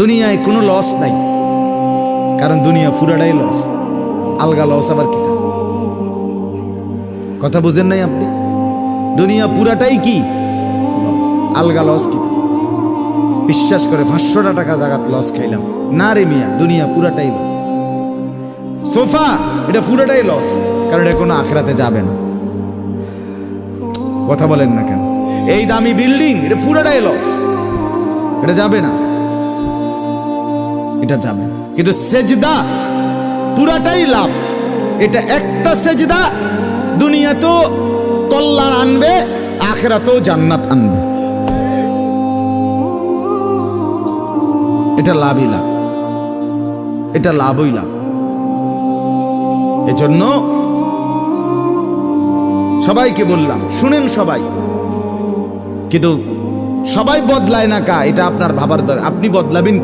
দুনিয়ায় কোনো লস নাই, কারণ দুনিয়া পুরাটাই লস। আলগা লস আবার কি? কথা বুঝেন নাই আপনি? দুনিয়া পুরাটাই কি আলগা লস কি? বিশ্বাস করে 500 টাকা জাগাত লস খাইলাম না রে মিয়া, দুনিয়া পুরাটাই লস। সোফা এটা পুরাটাই লস, কারণ এটা কোনো আখিরাতে যাবে না। কথা বলেন না কেন? এই দামি বিল্ডিং এটা পুরাটাই লস, এটা যাবে না, এটা যাবে না। কিন্তু সেজদা পুরাটাই লাভ। এটা একটা সেজদা দুনিয়াতেও কল্যাণ আনবে, আখিরাতেও জান্নাত আনবে। এটা লাভই লাভ, এটা লাভই লাভ। এজন্য সবাইকে বললাম, শুনেন সবাই, কিন্তু সবাই বদলায় না কা, এটা আপনার ভাবার দরকার। আপনি বদলাবেন।